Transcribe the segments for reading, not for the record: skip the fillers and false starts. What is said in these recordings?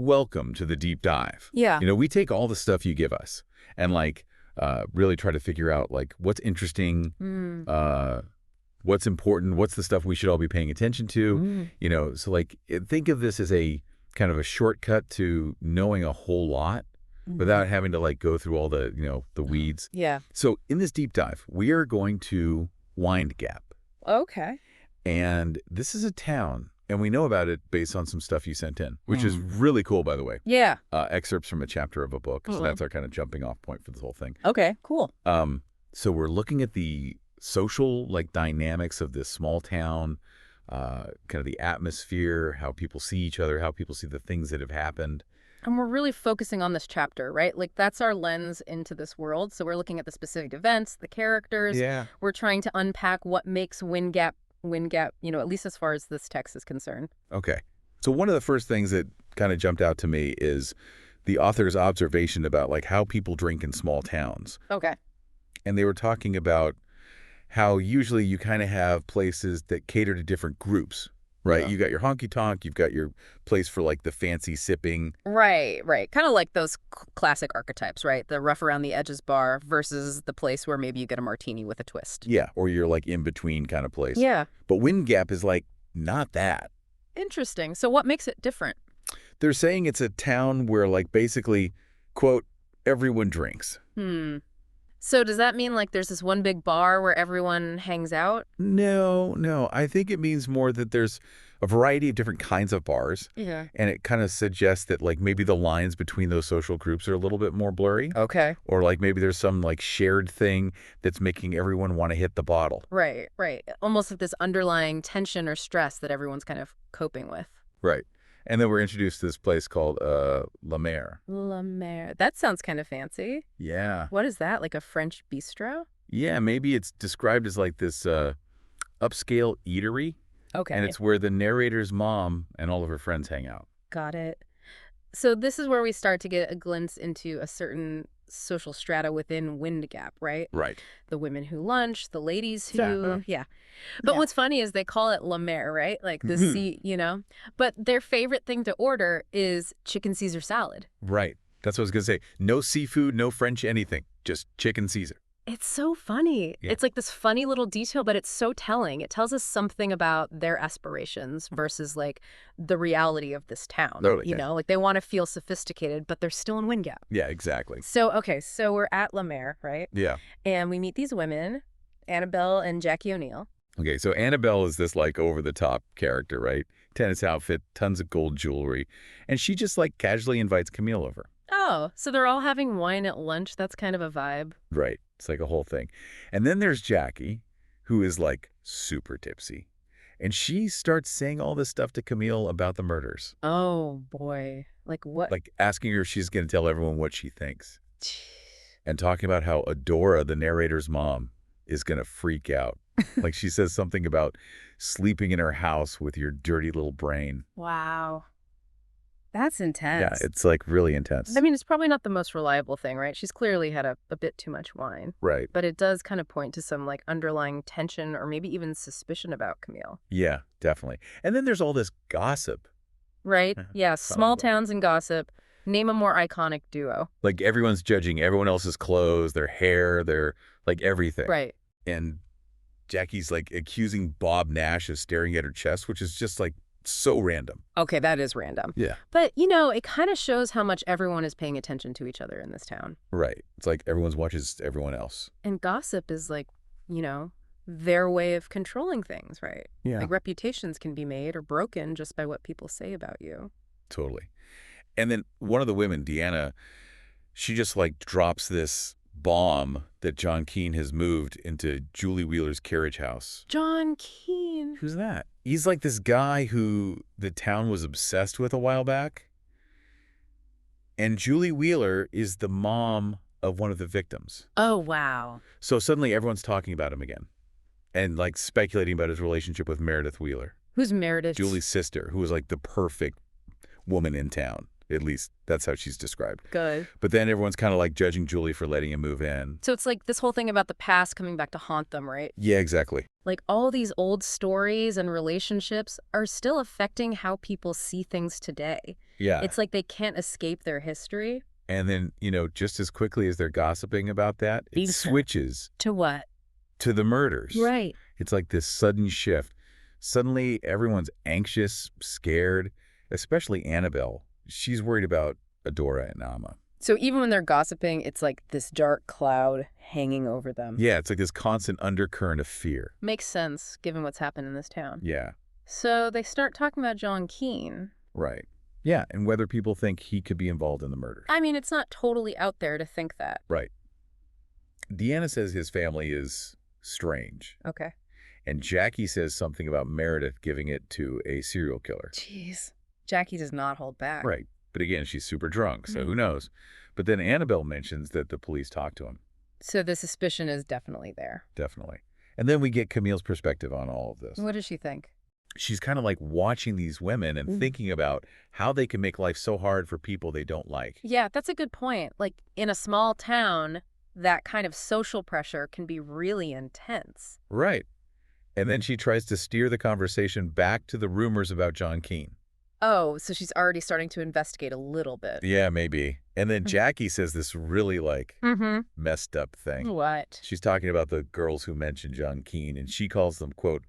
welcome to the deep dive. Yeah. We take all the stuff you give us and really try to figure out what's interesting, what's important, what's the stuff we should all be paying attention to. So think of this as a kind of a shortcut to knowing a whole lot without having to go through all the weeds. Yeah. So in this deep dive, we are going to Wind Gap. Okay. And this is a town, and we know about it based on some stuff you sent in, which is really cool, by the way. Yeah. Excerpts from a chapter of a book. So that's our kind of jumping off point for this whole thing. Okay, cool. So we're looking at the social dynamics of this small town, kind of the atmosphere, how people see each other, how people see the things that have happened. And we're really focusing on this chapter, right? That's our lens into this world. So we're looking at the specific events, the characters. Yeah. We're trying to unpack what makes Wind Gap, at least as far as this text is concerned. Okay. So one of the first things that kind of jumped out to me is the author's observation about how people drink in small towns. Okay. And they were talking about how usually you kind of have places that cater to different groups. Right. Yeah. You got your honky-tonk. You've got your place for the fancy sipping. Right. Kind of like those classic archetypes, right? The rough around the edges bar versus the place where maybe you get a martini with a twist. Yeah. Or you're in between kind of place. Yeah. But Wind Gap is not that. Interesting. So what makes it different? They're saying it's a town where basically, quote, everyone drinks. So does that mean there's this one big bar where everyone hangs out? No. I think it means more that there's a variety of different kinds of bars. Yeah. And it kind of suggests that maybe the lines between those social groups are a little bit more blurry. Okay. Or maybe there's some shared thing that's making everyone want to hit the bottle. Right. Almost like this underlying tension or stress that everyone's kind of coping with. Right. And then we're introduced to this place called La Mer. La Mer. That sounds kind of fancy. Yeah. What is that? Like a French bistro? Yeah, maybe it's described as this upscale eatery. Okay. And it's where the narrator's mom and all of her friends hang out. Got it. So this is where we start to get a glimpse into a certain social strata within Wind Gap, right? Right. The women who lunch, the ladies who, But what's funny is they call it La Mer, right? The sea, But their favorite thing to order is chicken Caesar salad. Right. That's what I was going to say. No seafood, no French anything, just chicken Caesar. It's so funny. Yeah. It's this funny little detail, but it's so telling. It tells us something about their aspirations versus the reality of this town. Totally. They want to feel sophisticated, but they're still in Wind Gap. Yeah, exactly. So, okay, so we're at La Mer, right? Yeah. And we meet these women, Annabelle and Jackie O'Neill. Okay, so Annabelle is this over-the-top character, right? Tennis outfit, tons of gold jewelry. And she just casually invites Camille over. Oh, so they're all having wine at lunch. That's kind of a vibe. Right. It's a whole thing. And then there's Jackie, who is super tipsy. And she starts saying all this stuff to Camille about the murders. Oh, boy. What? Asking her if she's going to tell everyone what she thinks. And talking about how Adora, the narrator's mom, is going to freak out. She says something about sleeping in her house with your dirty little brain. Wow. That's intense. Yeah, it's really intense. I mean, it's probably not the most reliable thing, right? She's clearly had a bit too much wine. Right. But it does kind of point to some underlying tension or maybe even suspicion about Camille. Yeah, definitely. And then there's all this gossip. Right? Yeah, small towns and gossip. Name a more iconic duo. Everyone's judging everyone else's clothes, their hair, their everything. Right. And Jackie's accusing Bob Nash of staring at her chest, which is just so random. Okay, that is random. Yeah. But, it kind of shows how much everyone is paying attention to each other in this town. Right. It's everyone's watches everyone else. And gossip is their way of controlling things, right? Yeah. Reputations can be made or broken just by what people say about you. Totally. And then one of the women, Deanna, she just drops this bomb that John Keene has moved into Julie Wheeler's carriage house. John Keene. Who's that? He's this guy who the town was obsessed with a while back. And Julie Wheeler is the mom of one of the victims. Oh, wow. So suddenly everyone's talking about him again and speculating about his relationship with Meredith Wheeler. Who's Meredith? Julie's sister, who was the perfect woman in town. At least that's how she's described. Good. But then everyone's kind of judging Julie for letting him move in. So it's this whole thing about the past coming back to haunt them, right? Yeah, exactly. All these old stories and relationships are still affecting how people see things today. Yeah. It's like they can't escape their history. And then, just as quickly as they're gossiping about that, it switches To what? to the murders. Right. It's like this sudden shift. Suddenly, everyone's anxious, scared, especially Annabelle. She's worried about Adora and Amma. So even when they're gossiping, it's like this dark cloud hanging over them. Yeah, it's like this constant undercurrent of fear. Makes sense, given what's happened in this town. Yeah. So they start talking about John Keene. Right. Yeah, and whether people think he could be involved in the murders. I mean, it's not totally out there to think that. Right. Deanna says his family is strange. Okay. And Jackie says something about Meredith giving it to a serial killer. Jeez. Jackie does not hold back. Right. But again, she's super drunk, so who knows? But then Annabelle mentions that the police talked to him. So the suspicion is definitely there. Definitely. And then we get Camille's perspective on all of this. What does she think? She's kind of like watching these women and thinking about how they can make life so hard for people they don't like. Yeah, that's a good point. Like, in a small town, that kind of social pressure can be really intense. Right. And then she tries to steer the conversation back to the rumors about John Keene. Oh, so she's already starting to investigate a little bit. Yeah, maybe. And then Jackie says this really, messed up thing. What? She's talking about the girls who mentioned John Keene, and she calls them, quote,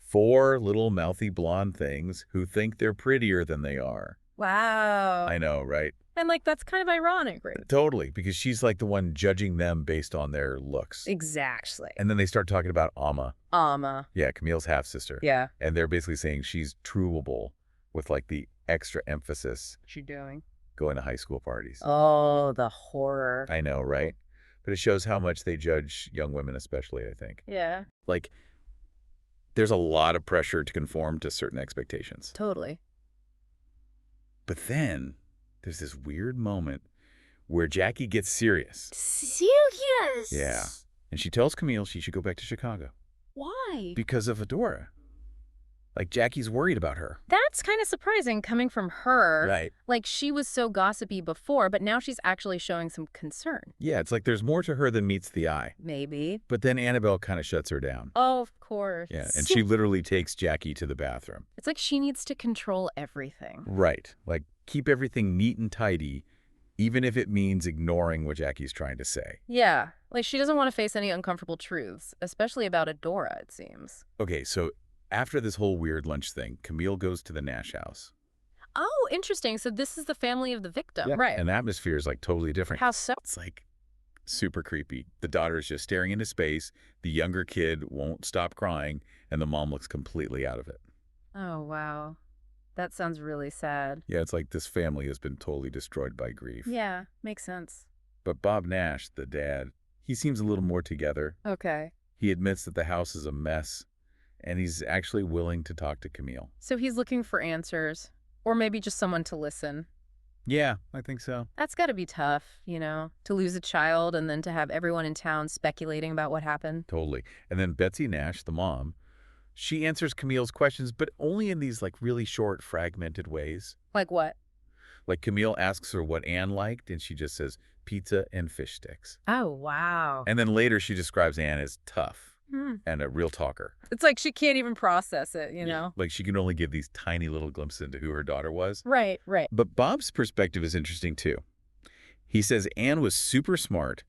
4 little mouthy blonde things who think they're prettier than they are. Wow. I know, right? And, that's kind of ironic, right? Totally, because she's like the one judging them based on their looks. Exactly. And then they start talking about Amma. Amma. Yeah, Camille's half-sister. Yeah. And they're basically saying she's trueable with, the extra emphasis. What's she doing? Going to high school parties. Oh, the horror. I know, right? But it shows how much they judge young women especially, I think. Yeah. There's a lot of pressure to conform to certain expectations. Totally. But then there's this weird moment where Jackie gets serious. Serious? Yeah. And she tells Camille she should go back to Chicago. Why? Because of Adora. Jackie's worried about her. That's kind of surprising coming from her. Right. She was so gossipy before, but now she's actually showing some concern. Yeah, it's like there's more to her than meets the eye. Maybe. But then Annabelle kind of shuts her down. Oh, of course. Yeah, and she literally takes Jackie to the bathroom. It's like she needs to control everything. Right. Keep everything neat and tidy, even if it means ignoring what Jackie's trying to say. Yeah. She doesn't want to face any uncomfortable truths, especially about Adora, it seems. Okay, so after this whole weird lunch thing, Camille goes to the Nash house. Oh, interesting. So this is the family of the victim. Yeah. Right. And the atmosphere is totally different. How so? It's super creepy. The daughter is just staring into space. The younger kid won't stop crying, and the mom looks completely out of it. Oh, wow. That sounds really sad. Yeah, it's like this family has been totally destroyed by grief. Yeah, makes sense. But Bob Nash, the dad, he seems a little more together. Okay. He admits that the house is a mess, and he's actually willing to talk to Camille. So he's looking for answers, or maybe just someone to listen. Yeah, I think so. That's got to be tough, to lose a child and then to have everyone in town speculating about what happened. Totally. And then Betsy Nash, the mom, she answers Camille's questions, but only in these really short, fragmented ways. Like what? Camille asks her what Anne liked, and she just says pizza and fish sticks. Oh, wow. And then later she describes Anne as tough and a real talker. It's like she can't even process it, know? She can only give these tiny little glimpses into who her daughter was. Right, right. But Bob's perspective is interesting, too. He says Anne was super smart,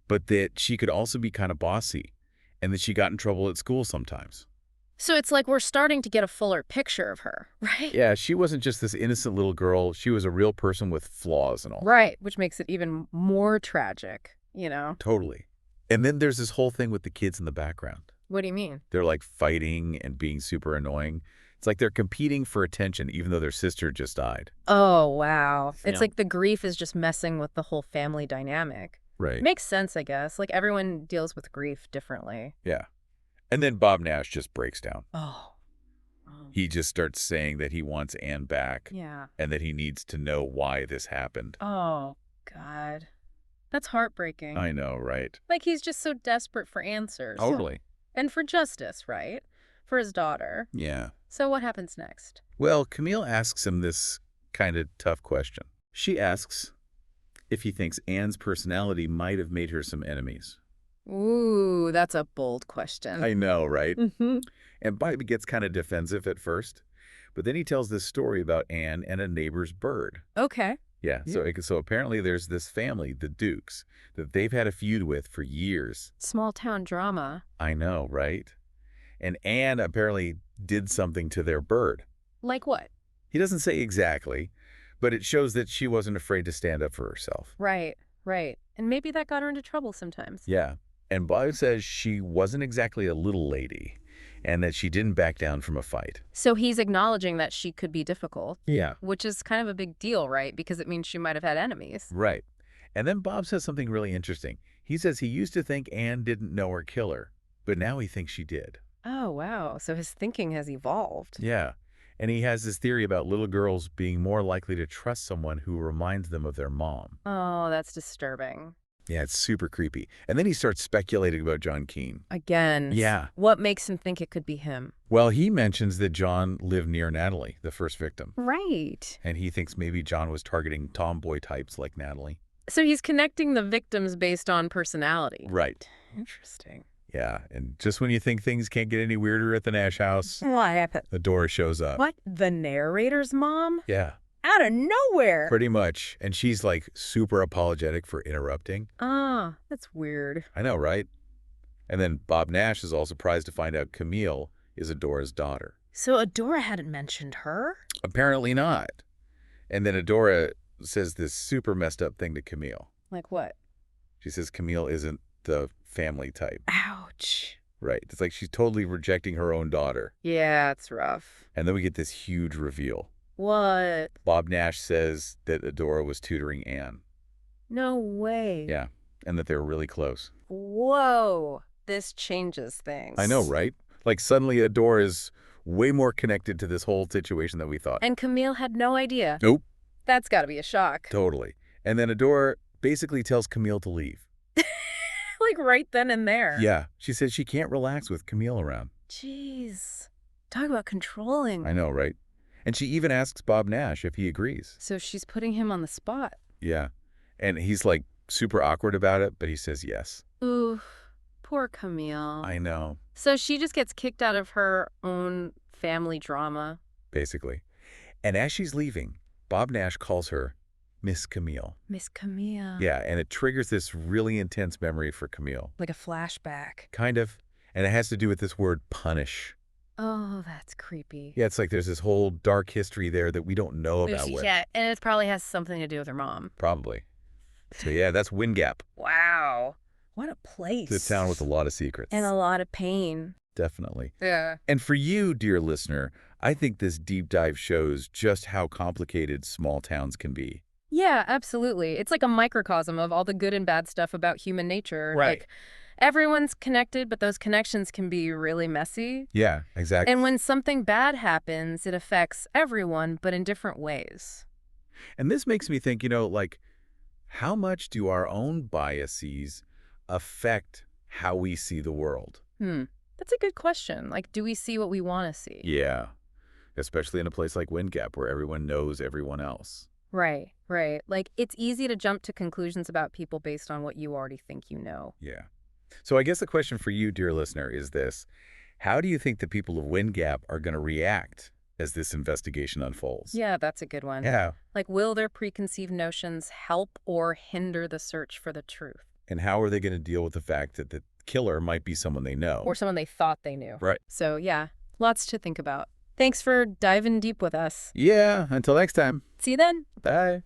but that she could also be kind of bossy, and that she got in trouble at school sometimes. So it's like we're starting to get a fuller picture of her, right? Yeah, she wasn't just this innocent little girl. She was a real person with flaws and all. Right, which makes it even more tragic, Totally. And then there's this whole thing with the kids in the background. What do you mean? They're fighting and being super annoying. It's like they're competing for attention even though their sister just died. Oh, wow. It's Yeah. like the grief is just messing with the whole family dynamic. Right. Makes sense, I guess. Everyone deals with grief differently. Yeah. And then Bob Nash just breaks down. Oh. He just starts saying that he wants Anne back Yeah. and that he needs to know why this happened. Oh, God. That's heartbreaking. I know, right? He's just so desperate for answers. Totally. And for justice, right? For his daughter. Yeah. So what happens next? Well, Camille asks him this kind of tough question. She asks if he thinks Anne's personality might have made her some enemies. Ooh, that's a bold question. I know, right? Mm-hmm. And Bob gets kind of defensive at first, But then he tells this story about Anne and a neighbor's bird. Okay. Yeah, so apparently there's this family, the Dukes, that they've had a feud with for years. Small town drama. I know, right? And Anne apparently did something to their bird. Like what? He doesn't say exactly, but it shows that she wasn't afraid to stand up for herself. Right, right. And maybe that got her into trouble sometimes. Yeah, and Bob says she wasn't exactly a little lady, and that she didn't back down from a fight. So he's acknowledging that she could be difficult. Yeah. Which is kind of a big deal, right? Because it means she might have had enemies. Right. And then Bob says something really interesting. He says he used to think Anne didn't know her killer, but now he thinks she did. Oh, wow. So his thinking has evolved. Yeah. And he has this theory about little girls being more likely to trust someone who reminds them of their mom. Oh, that's disturbing. Yeah, it's super creepy. And then he starts speculating about John Keene. Again. Yeah. What makes him think it could be him? Well, he mentions that John lived near Natalie, the first victim. Right. And he thinks maybe John was targeting tomboy types like Natalie. So he's connecting the victims based on personality. Right. Interesting. Yeah, and just when you think things can't get any weirder at the Nash house, What happened? Adora shows up. What? The narrator's mom? Yeah. Out of nowhere. Pretty much. And she's like super apologetic for interrupting. Ah, that's weird. I know, right? And then Bob Nash is all surprised to find out Camille is Adora's daughter. So Adora hadn't mentioned her? Apparently not. And then Adora says this super messed up thing to Camille. Like what? She says Camille isn't the family type. Ouch. Right. It's like she's totally rejecting her own daughter. Yeah, it's rough. And then we get this huge reveal. What? Bob Nash says that Adora was tutoring Anne. No way. Yeah, and that they were really close. Whoa. This changes things. I know, right? Like suddenly Adora is way more connected to this whole situation than we thought. And Camille had no idea. Nope. That's got to be a shock. Totally. And then Adora basically tells Camille to leave. Like right then and there. Yeah. She says she can't relax with Camille around. Jeez. Talk about controlling. I know, right? And she even asks Bob Nash if he agrees. So she's putting him on the spot. Yeah. And he's like super awkward about it, but he says yes. Ooh, poor Camille. I know. So she just gets kicked out of her own family drama. Basically. And as she's leaving, Bob Nash calls her Miss Camille. Miss Camille. Yeah, and it triggers this really intense memory for Camille. Like a flashback. Kind of. And it has to do with this word punish. Oh, that's creepy. Yeah, it's like there's this whole dark history there that we don't know about. Yeah, and it probably has something to do with her mom. Probably. So yeah, that's Wind Gap. Wow. What a place. It's a town with a lot of secrets. And a lot of pain. Definitely. Yeah. And for you, dear listener, I think this deep dive shows just how complicated small towns can be. Yeah, absolutely. It's like a microcosm of all the good and bad stuff about human nature. Right. Like, everyone's connected, but those connections can be really messy. Yeah, exactly. And when something bad happens, it affects everyone, but in different ways. And this makes me think, like, how much do our own biases affect how we see the world? That's a good question. Like, do we see what we want to see? Yeah, especially in a place like Wind Gap where everyone knows everyone else. Right, right. Like, it's easy to jump to conclusions about people based on what you already think you know. Yeah. So I guess the question for you, dear listener, is this. How do you think the people of Wind Gap are going to react as this investigation unfolds? Yeah, that's a good one. Yeah. Like, will their preconceived notions help or hinder the search for the truth? And how are they going to deal with the fact that the killer might be someone they know? Or someone they thought they knew. Right. So, yeah, lots to think about. Thanks for diving deep with us. Yeah, until next time. See you then. Bye.